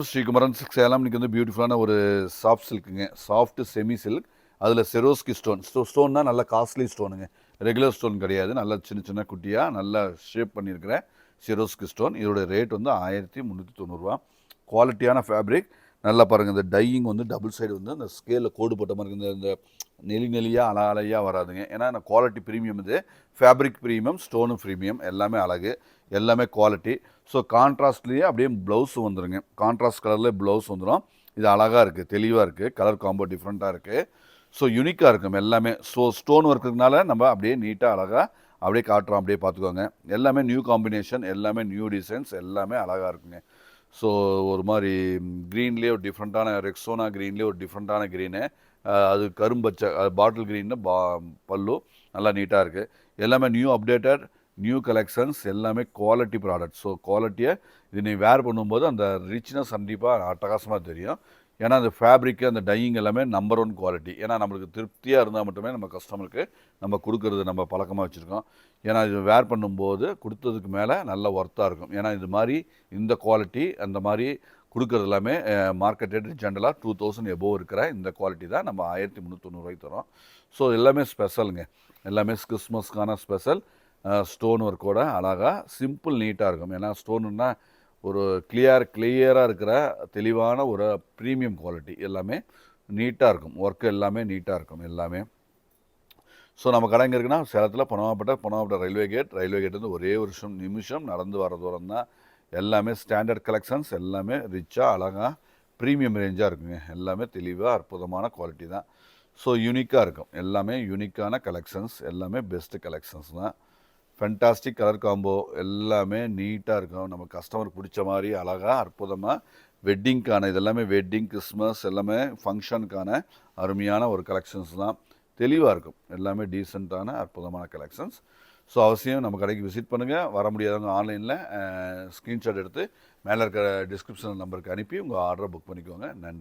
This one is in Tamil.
ஸ்ரீகுமரன் சேலம் இன்னைக்கு வந்து பியூட்டிஃபுல்லான ஒரு சாஃப்ட் சில்க்குங்க, சாஃப்ட் செமி சில்க். அதில் செரோஸ்கி ஸ்டோன். ஸ்டோன்னா நல்ல காஸ்ட்லி ஸ்டோனுங்க, ரெகுலர் ஸ்டோன் கிடையாது. நல்லா சின்ன சின்ன குட்டியாக நல்லா ஷேப் பண்ணியிருக்கிற செரோஸ்கி ஸ்டோன். இதோட ரேட் வந்து 1390 குவாலிட்டியான ஃபேப்ரிக். நல்லா பாருங்கள், இந்த டையிங் வந்து டபுள் சைடு வந்து அந்த ஸ்கேலில் கோடு போட்ட மாதிரி இருக்குது. இந்த நெலி நெலியாக அலையாக வராதுங்க. ஏன்னா இந்த குவாலிட்டி ப்ரீமியம், இது ஃபேப்ரிக் ப்ரீமியம், ஸ்டோனும் ப்ரீமியம், எல்லாமே அழகு, எல்லாமே குவாலிட்டி. ஸோ கான்ட்ராஸ்ட்லேயே அப்படியே ப்ளவுஸும் வந்துடுங்க, கான்ட்ராஸ்ட் கலரில் ப்ளவுஸ் வந்துடும். இது அழகாக இருக்குது, தெளிவாக இருக்குது, கலர் காம்போ டிஃப்ரெண்ட்டாக இருக்குது. ஸோ யூனிக்காக இருக்கும் எல்லாமே. ஸோ ஸ்டோன் ஒர்க்குனால நம்ம அப்படியே நீட்டாக அழகாக அப்படியே காட்டுறோம், அப்படியே பார்த்துக்கோங்க. எல்லாமே நியூ காம்பினேஷன், எல்லாமே நியூ டிசைன்ஸ், எல்லாமே அழகாக இருக்குங்க. ஸோ ஒரு மாதிரி க்ரீன்லேயே ஒரு டிஃப்ரெண்ட்டான ரெக்ஸோனா க்ரீன்லேயே ஒரு டிஃப்ரெண்ட்டான க்ரீனு, அது கரும்பச்சை, பாட்டில் க்ரீன்னு பல்லு நல்லா நீட்டாக இருக்குது. எல்லாமே நியூ அப்டேட்டட் நியூ கலெக்ஷன்ஸ், எல்லாமே குவாலிட்டி ப்ராடக்ட். ஸோ குவாலிட்டியை இது நீ வேர் பண்ணும்போது அந்த ரிச்னஸ் கண்டிப்பாக அட்டகாசமாக தெரியும். ஏன்னா அந்த ஃபேப்ரிக்கு, அந்த டையிங் எல்லாமே நம்பர் 1 குவாலிட்டி. ஏன்னா நம்மளுக்கு திருப்தியாக இருந்தால் மட்டுமே நம்ம கஸ்டமருக்கு நம்ம கொடுக்கறது நம்ம பழக்கமாக வச்சுருக்கோம். ஏன்னா இது வேர் பண்ணும்போது கொடுத்ததுக்கு மேலே நல்ல ஒர்த்தாக இருக்கும். ஏன்னா இது மாதிரி இந்த குவாலிட்டி அந்த மாதிரி கொடுக்குறது எல்லாமே மார்க்கெட் ரேட் ஜென்ரலாக 2000 எபோவ் இருக்கிற இந்த குவாலிட்டி தான் நம்ம 1390 தரோம். ஸோ எல்லாமே ஸ்பெஷலுங்க, எல்லாமே கிறிஸ்மஸ்க்கான ஸ்பெஷல். ஸ்டோன் ஒர்க்கோட அழகாக சிம்பிள் நீட்டாக இருக்கும். ஏன்னா ஸ்டோனுன்னா ஒரு கிளியராக இருக்கிற தெளிவான ஒரு ப்ரீமியம் குவாலிட்டி. எல்லாமே நீட்டாக இருக்கும், ஒர்க்கு எல்லாமே நீட்டாக இருக்கும் எல்லாமே. ஸோ நம்ம கடை எங்கே இருக்குன்னா சேலத்தில் பொனவாப்பட்ட ரயில்வே கேட் வந்து ஒரே ஒரு நிமிஷம் நடந்து வர தூரம் தான். எல்லாமே ஸ்டாண்டர்ட் கலெக்ஷன்ஸ், எல்லாமே ரிச்சாக அழகாக ப்ரீமியம் ரேஞ்சாக இருக்குங்க. எல்லாமே தெளிவாக அற்புதமான குவாலிட்டி தான். ஸோ யூனிக்காக இருக்கும், எல்லாமே யூனிக்கான கலெக்ஷன்ஸ், எல்லாமே பெஸ்ட்டு கலெக்ஷன்ஸ் தான். ஃபென்டாஸ்டிக் கலர் காம்போ, எல்லாமே நீட்டாக இருக்கும். நம்ம கஸ்டமருக்கு பிடிச்ச மாதிரி அழகாக அற்புதமாக வெட்டிங்க்கான, இதெல்லாமே வெட்டிங், கிறிஸ்மஸ், எல்லாமே ஃபங்க்ஷனுக்கான அருமையான ஒரு கலெக்ஷன்ஸ் தான். தெளிவாக இருக்கும், எல்லாமே டீசெண்டான அற்புதமான கலெக்ஷன்ஸ். ஸோ அவசியம் நம்ம கடைக்கு விசிட் பண்ணுங்கள். வர முடியாதவங்க ஆன்லைனில் ஸ்க்ரீன்ஷாட் எடுத்து மேலே இருக்கிற டிஸ்கிரிப்ஷன் நம்பருக்கு அனுப்பி உங்கள் ஆர்டரை புக் பண்ணிக்கோங்க. நன்றி.